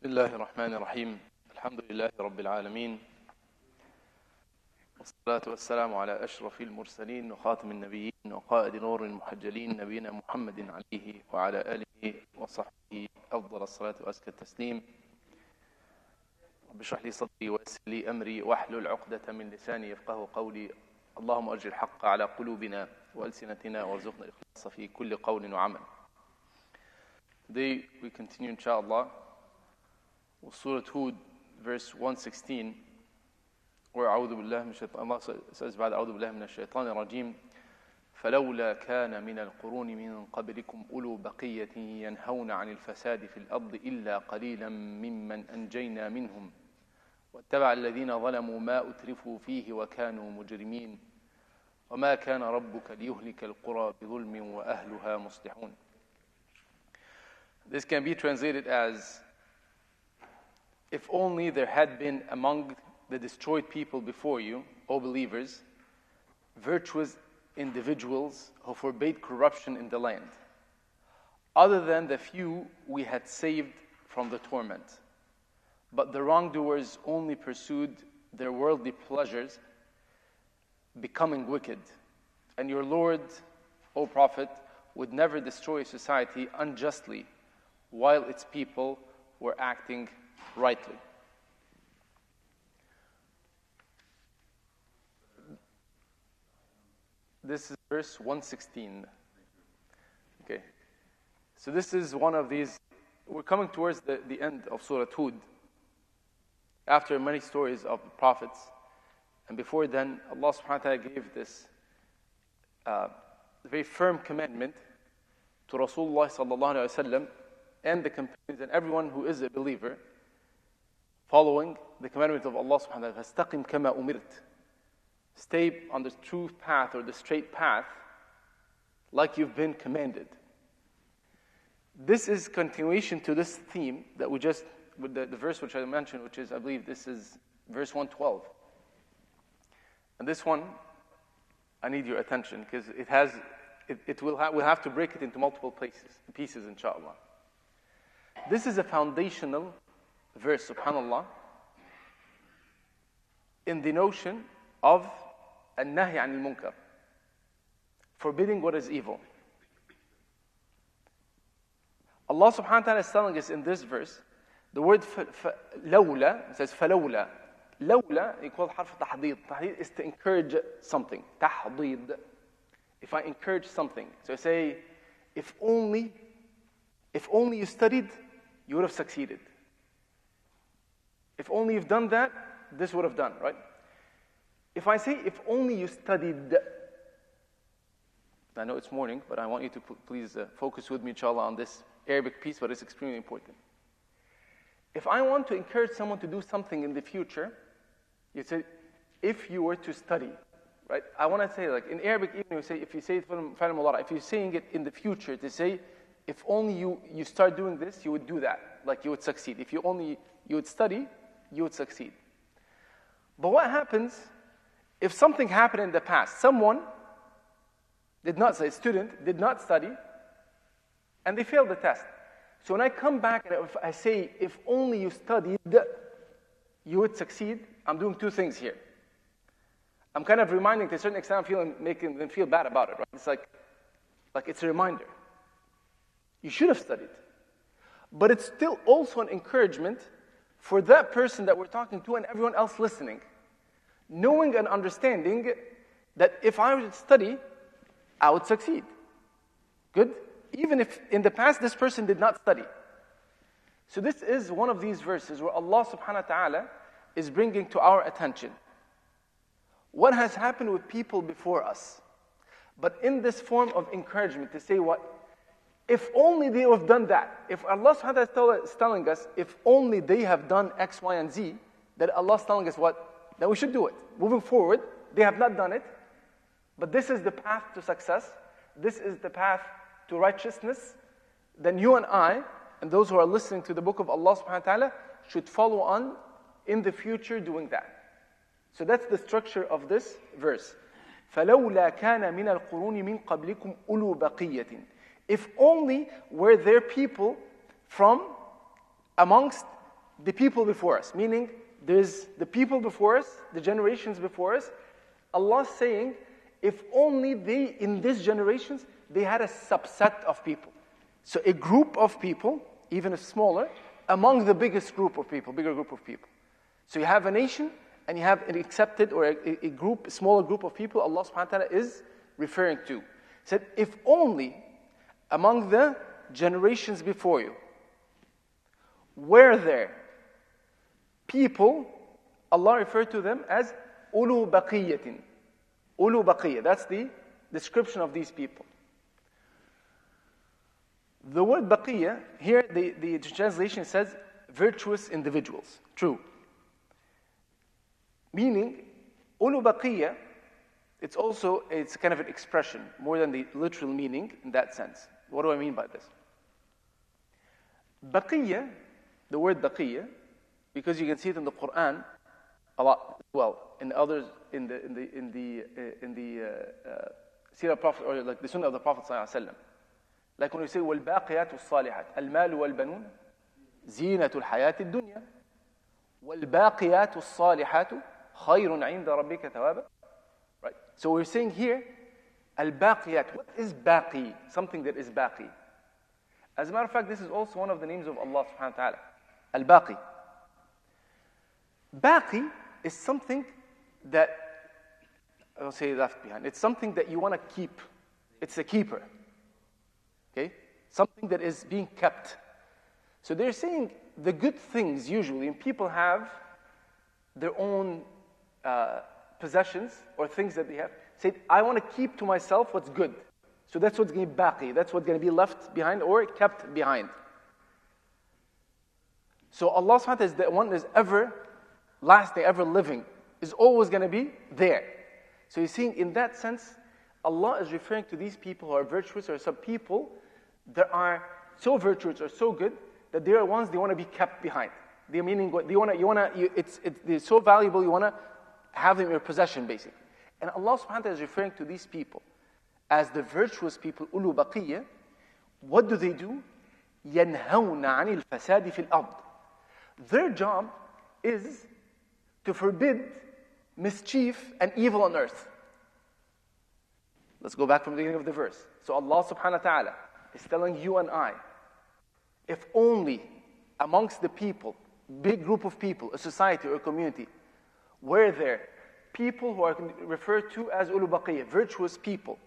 بسم الله الرحمن الرحيم الحمد لله رب العالمين والصلاة والسلام على أشرف المرسلين وخاتم النبيين وقائد نور المحجلين نبينا محمد عليه وعلى آله وصحبه أفضل الصلاة وأزكى التسليم. رب اشرح لي صدري ويسر لي أمري واحلل عقدة من لساني يفقهوا قولي. اللهم أجر الحق على قلوبنا وألسنتنا وارزقنا الإخلاص في كل قول وعمل. Today we continue inshallah with Surah Hūd, verse 116, where Allah says بعد أعوذ بالله من الشيطان الرجيم فلولا كان من القرون من قبلكم أولو بقية ينهون عن الفساد في الأرض إلا قليلا ممن أنجينا منهم واتبع الذين ظلموا ما أترفوا فيه وكانوا مجرمين وما كان ربك ليهلك القرى بظلم وأهلها مصلحون. This can be translated as, if only there had been among the destroyed people before you, O believers, virtuous individuals who forbade corruption in the land, other than the few we had saved from the torment. But the wrongdoers only pursued their worldly pleasures, becoming wicked. And your Lord, O Prophet, would never destroy a society unjustly, while its people were acting rightly. This is verse 116. Okay. So this is one of these. We're coming towards the end of Surah Hūd. After many stories of the prophets. And before then, Allah subhanahu wa ta'ala gave this very firm commandment to Rasulullah sallallahu alayhi wa sallam and the companions and everyone who is a believer, following the commandment of Allah subhanahu wa ta'ala, فَاسْتَقِمْ كَمَا أُمِرْتَ. Stay on the true path or the straight path like you've been commanded. This is continuation to this theme that we just, with the verse which I mentioned, which is, I believe this is verse 112. And this one, I need your attention because we'll have to break it into multiple pieces inshallah. This is a foundational verse, subhanallah, in the notion of النهي عن المنكر, forbidding what is evil. Allah subhanahu wa ta'ala is telling us in this verse, the word لولا, it says فلولا. لولا equals حرف تحضيض. تحضيض is to encourage something. تحضيض. If I encourage something. So I say, if only you studied, you would have succeeded. If only you've done that, this would have done, right? If I say, if only you studied, I know it's morning, but I want you to please focus with me, inshallah, on this Arabic piece, but it's extremely important. If I want to encourage someone to do something in the future, you say, if you were to study, right? I want to say, like in Arabic, even if you say it if you're saying it in the future, to say, if only you start doing this, you would do that, like you would succeed. If you would study, you would succeed. But what happens if something happened in the past? Someone did not study, a student did not study, and they failed the test. So when I come back and if I say, if only you studied, you would succeed, I'm doing two things here. I'm kind of reminding to a certain extent, making them feel bad about it, right? It's like it's a reminder. You should have studied. But it's still also an encouragement for that person that we're talking to and everyone else listening. Knowing and understanding that if I would study, I would succeed. Good? Even if in the past this person did not study. So this is one of these verses where Allah subhanahu wa ta'ala is bringing to our attention what has happened with people before us. But in this form of encouragement to say what? If only they have done that. If Allah subhanahu wa ta'ala is telling us, if only they have done X, Y, and Z, that Allah is telling us what? That we should do it. Moving forward, they have not done it. But this is the path to success. This is the path to righteousness. Then you and I, and those who are listening to the book of Allah subhanahu wa ta'ala, should follow on in the future doing that. So that's the structure of this verse. فَلَوْلَا كَانَ مِنَ الْقُرُونِ مِنْ قَبْلِكُمْ أُولُو If only were there people from amongst the people before us. Meaning, there's the people before us, the generations before us. Allah's saying, if only they, in these generations, they had a subset of people. So a group of people, even if smaller, among the biggest group of people, bigger group of people. So you have a nation, and you have an accepted or a group, a smaller group of people Allah subhanahu wa ta'ala is referring to. He said, if only among the generations before you were there people, Allah referred to them as ulu baqiyatin. Ulu baqiyya, that's the description of these people. The word baqiyya, here the translation says virtuous individuals. True. Meaning, ulu baqiyya, it's kind of an expression, more than the literal meaning in that sense. What do I mean by this? Baqiyya, the word baqiyya, because you can see it in the Quran a lot. Well, in others, in the Surah Prophet, or like the Sunnah of the Prophet sallallahu alaihi wasallam. Like when we say وَالْبَاقِيَاتُ الصَّالِحَاتُ الْمَالُ وَالْبَنُونَ زِينَةُ الْحَيَاةِ الدُّنْيَا وَالْبَاقِيَاتُ الصَّالِحَاتُ خَيْرٌ عِنْدَ رَبِّكَ ثَوَابًا. Right. So we're saying here, al-baqiyat. What is baqi? Something that is baqi. As a matter of fact, this is also one of the names of Allah subhanahu wa ta'ala. Al-baqi. Baqi is something that, I don't say left behind. It's something that you want to keep. It's a keeper. Okay? Something that is being kept. So they're saying the good things usually, and people have their own possessions or things that they have. Say, I want to keep to myself what's good. So that's what's going to be baqi. That's what's going to be left behind or kept behind. So Allah subhanahu wa ta'ala is the one that is ever lasting, ever living, is always going to be there. So you're seeing in that sense, Allah is referring to these people who are virtuous, or some people that are so virtuous or so good that they are ones they want to be kept behind. They're meaning they're so valuable you want to have them in your possession, basically. And Allah subhanahu wa ta'ala is referring to these people as the virtuous people, ulu baqiyya. What do? يَنْهَوْنَ عَنِ الْفَسَادِ فِي الْأَرْضِ. Their job is to forbid mischief and evil on earth. Let's go back from the beginning of the verse. So Allah subhanahu wa ta'ala is telling you and I, if only amongst the people, big group of people, a society or a community, were there people who are referred to as ulu baqiyya, virtuous people,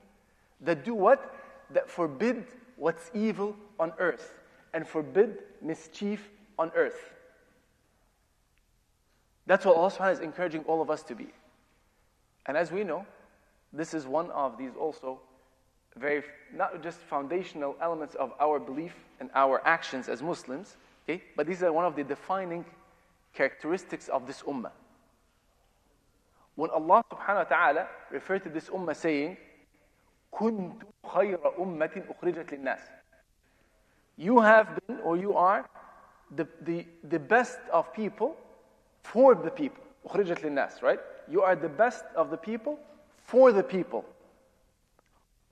that do what? That forbid what's evil on earth and forbid mischief on earth. That's what Allah subhanahu wa ta'ala is encouraging all of us to be. And as we know, this is one of these also very, not just foundational elements of our belief and our actions as Muslims, okay? But these are one of the defining characteristics of this ummah. When Allah subhanahu wa ta'ala referred to this ummah saying, كُنْتُمْ خَيْرَ أُمَّةٍ أُخْرِجَتْ لِلنَّاسِ. You have been, or you are, the best of people for the people. أُخْرِجَتْ لِلنَّاسِ, right? You are the best of the people for the people.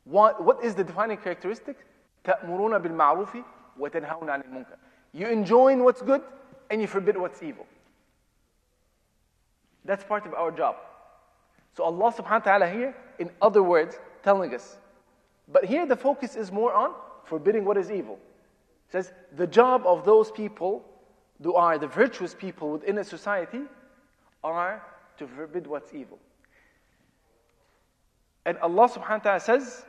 What is the defining characteristic? تَأْمُرُونَ بِالْمَعْرُوفِ وَتَنْهَوْنَ عَنِ الْمُنكَرِ. You enjoin what's good and you forbid what's evil. That's part of our job. So Allah subhanahu wa ta'ala here, in other words, telling us. But here the focus is more on forbidding what is evil. It says, the job of those people who are the virtuous people within a society are to forbid what's evil. And Allah subhanahu wa ta'ala says,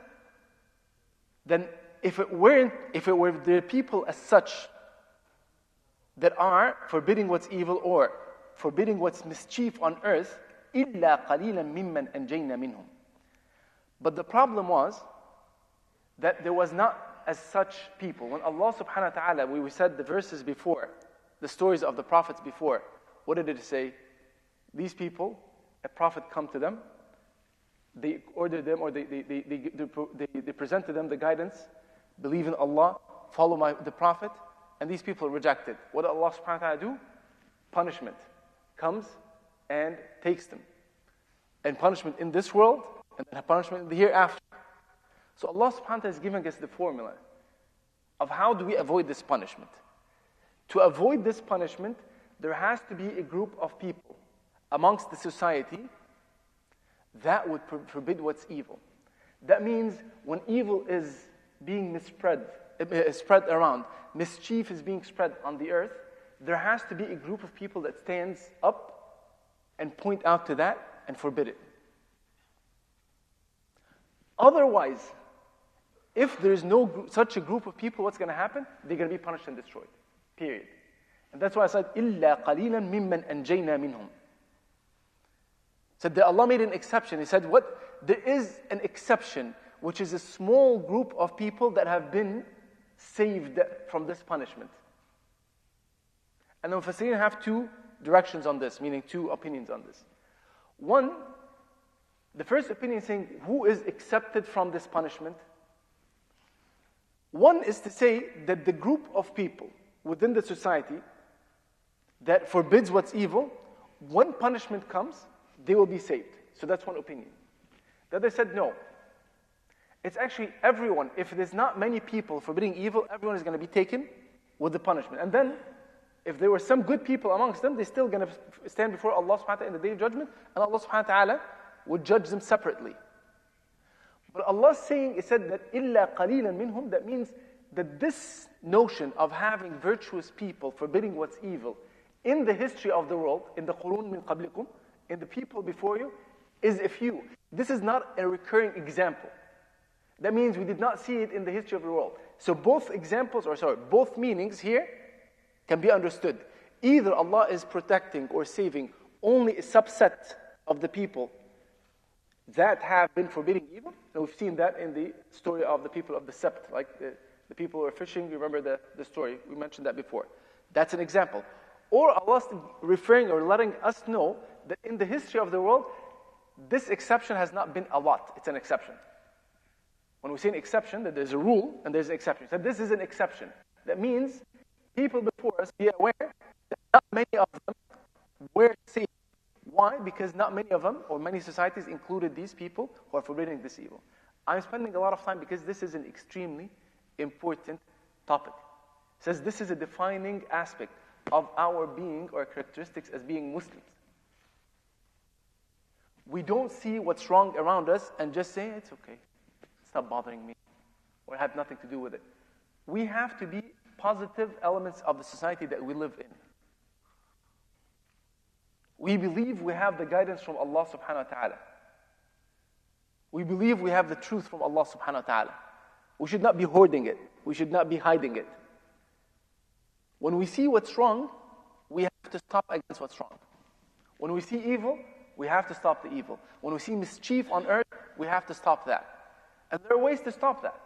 then if it were the people as such that are forbidding what's evil or forbidding what's mischief on earth, إِلَّا قَلِيلًا مِمَّنْ أَنْجَيْنَا مِنْهُمْ. But the problem was that there was not as such people. When Allah subhanahu wa ta'ala, we said the verses before, the stories of the prophets before, what did it say? These people, a prophet come to them, they ordered them, or they presented them the guidance, believe in Allah, follow the prophet, and these people rejected. What did Allah subhanahu wa ta'ala do? Punishment comes and takes them. And punishment in this world, and then punishment in the hereafter. So Allah subhanahu wa ta'ala is giving us the formula of how do we avoid this punishment. To avoid this punishment, there has to be a group of people amongst the society that would forbid what's evil. That means when evil is being spread around, mischief is being spread on the earth, there has to be a group of people that stands up and point out to that and forbid it. Otherwise, if there's no such a group of people, what's going to happen? They're going to be punished and destroyed. Period. And that's why I said, إِلَّا قَلِيلًا مِمَّنْ أَنْجَيْنَا مِنْهُمْ. Said that Allah made an exception. He said, what? There is an exception, which is a small group of people that have been saved from this punishment. And the Mufassirin have two directions on this, meaning two opinions on this. One, the first opinion saying, who is accepted from this punishment? One is to say that the group of people within the society that forbids what's evil, when punishment comes, they will be saved. So that's one opinion. The other said, no. It's actually everyone. If there's not many people forbidding evil, everyone is going to be taken with the punishment. And then, if there were some good people amongst them, they're still going to stand before Allah subhanahu wa ta'ala in the day of judgment, and Allah subhanahu wa ta'ala would judge them separately. But Allah saying, He said that إِلَّا قَلِيلًا مِنْهُمْ, that means that this notion of having virtuous people forbidding what's evil in the history of the world, in the qurun min qablikum, in the people before you, is a few. This is not a recurring example. That means we did not see it in the history of the world. So both meanings here can be understood. Either Allah is protecting or saving only a subset of the people that have been forbidding evil. And we've seen that in the story of the people of the Sept, like the people who are fishing. You remember the story, we mentioned that before. That's an example. Or Allah's referring or letting us know that in the history of the world, this exception has not been a lot. It's an exception. When we say an exception, that there's a rule and there's an exception. So this is an exception. That means people before us be aware that not many of them were saved. Why? Because not many of them, or many societies included these people who are forbidding this evil. I'm spending a lot of time because this is an extremely important topic. It says this is a defining aspect of our being or characteristics as being Muslims. We don't see what's wrong around us and just say, it's okay, it's not bothering me, or have nothing to do with it. We have to be positive elements of the society that we live in. We believe we have the guidance from Allah subhanahu wa ta'ala. We believe we have the truth from Allah subhanahu wa ta'ala. We should not be hoarding it. We should not be hiding it. When we see what's wrong, we have to stop against what's wrong. When we see evil, we have to stop the evil. When we see mischief on earth, we have to stop that. And there are ways to stop that.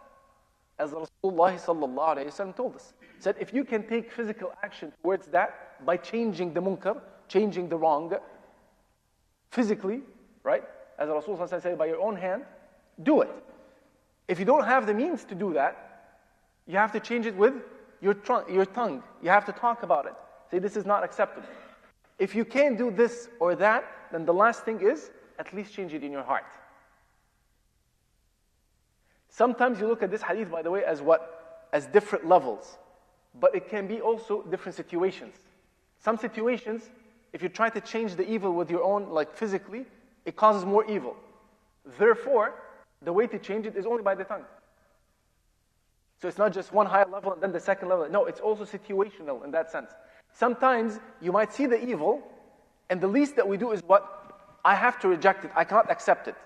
As Rasulullah sallallahu alayhi wa sallam told us. He said, if you can take physical action towards that by changing the munkar, changing the wrong, physically, right? As Rasulullah said, by your own hand, do it. If you don't have the means to do that, you have to change it with your tongue. You have to talk about it. Say, this is not acceptable. If you can't do this or that, then the last thing is, at least change it in your heart. Sometimes you look at this hadith, by the way, as what? As different levels. But it can be also different situations. Some situations, if you try to change the evil with your own, like physically, it causes more evil. Therefore, the way to change it is only by the tongue. So it's not just one higher level and then the second level. No, it's also situational in that sense. Sometimes you might see the evil, and the least that we do is what? I have to reject it. I cannot accept it.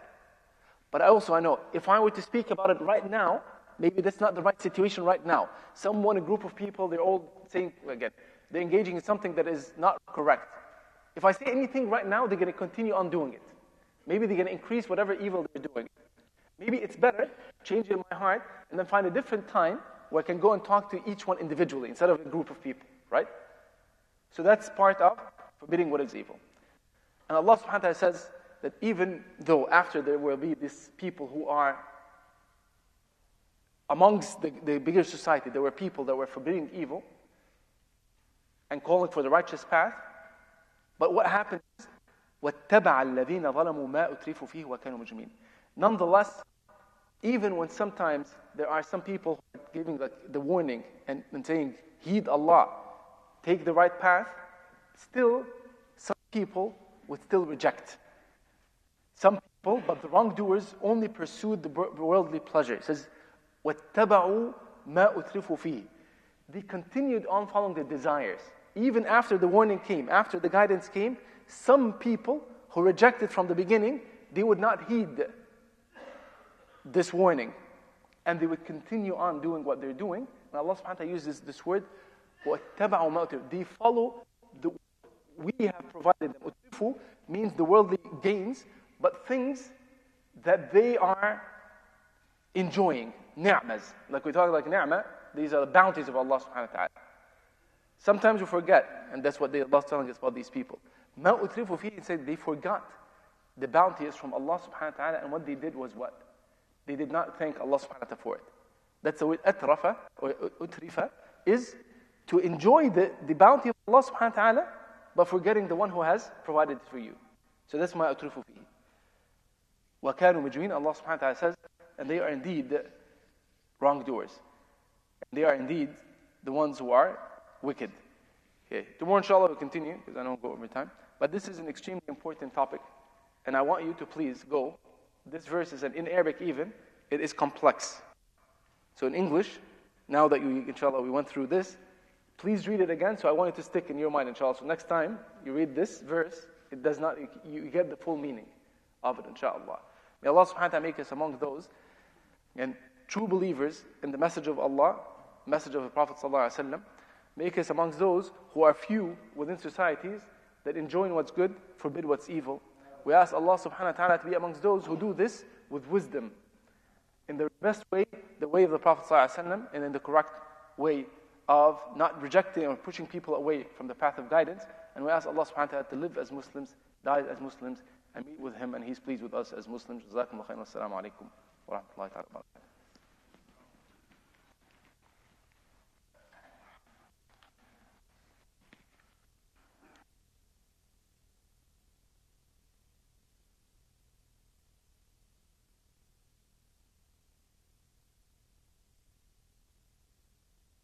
But I know, if I were to speak about it right now, maybe that's not the right situation right now. A group of people, they're all saying, again, they're engaging in something that is not correct. If I say anything right now, they're going to continue on doing it. Maybe they're going to increase whatever evil they're doing. Maybe it's better, change it in my heart, and then find a different time where I can go and talk to each one individually instead of a group of people, right? So that's part of forbidding what is evil. And Allah subhanahu wa ta'ala says that even though after there will be these people who are amongst the bigger society, there were people that were forbidding evil and calling for the righteous path, but what happens is, وَاتَّبَعَ الَّذِينَ ظَلَمُوا مَا أُتْرِفُوا فِيهِ وَكَانُوا مُجْرِمِينَ. Nonetheless, even when sometimes there are some people who are giving the warning and saying, heed Allah, take the right path, still, some people would still reject. Some people, but the wrongdoers, only pursued the worldly pleasure. It says, وَاتَّبَعُوا مَا أُتْرِفُوا فِيهِ. They continued on following their desires. Even after the warning came, after the guidance came, some people who rejected from the beginning, they would not heed this warning. And they would continue on doing what they're doing. And Allah subhanahu wa ta'ala uses this word, وَاتَّبَعُوا مَا أُتْرِفُوا. They follow we have provided them. Utrifu means the worldly gains, but things that they are enjoying. Ni'mas. Like we talk like ni'mah, these are the bounties of Allah subhanahu wa ta'ala. Sometimes we forget, and that's what Allah is telling us about these people. مَا أُتْرِفُوا فِيهِ, it said they forgot the bounties from Allah subhanahu wa ta'ala, and what they did was what? They did not thank Allah subhanahu wa ta'ala for it. That's the word atrafa, or utrifa, is to enjoy the bounty of Allah subhanahu wa ta'ala, but forgetting the one who has provided it for you. So that's مَا أُتْرِفُوا فِيهِ. وَكَانُوا مُجْرِمِينَ, Allah subhanahu wa ta'ala says, and they are indeed wrongdoers. They are indeed the ones who are wicked. Okay. Tomorrow, inshallah, we'll continue, because I don't go over time. But this is an extremely important topic, and I want you to please go. This verse is, in Arabic even, it is complex. So in English, now that inshallah, we went through this, please read it again, so I want it to stick in your mind, inshallah. So next time you read this verse, it does not, you get the full meaning of it, inshallah. May Allah subhanahu wa ta'ala make us among those and true believers in the message of Allah, message of the Prophet sallallahu alaihi wasallam. Make us amongst those who are few within societies that enjoin what's good, forbid what's evil. We ask Allah subhanahu wa ta'ala to be amongst those who do this with wisdom, in the best way, the way of the Prophet sallallahu alaihi wasallam, and in the correct way of not rejecting or pushing people away from the path of guidance. And we ask Allah subhanahu wa ta'ala to live as Muslims, die as Muslims, and meet with Him, and He's pleased with us as Muslims. Jazakumullah khairan. Assalamu alaikum wa rahmatullahi wa barakatuh.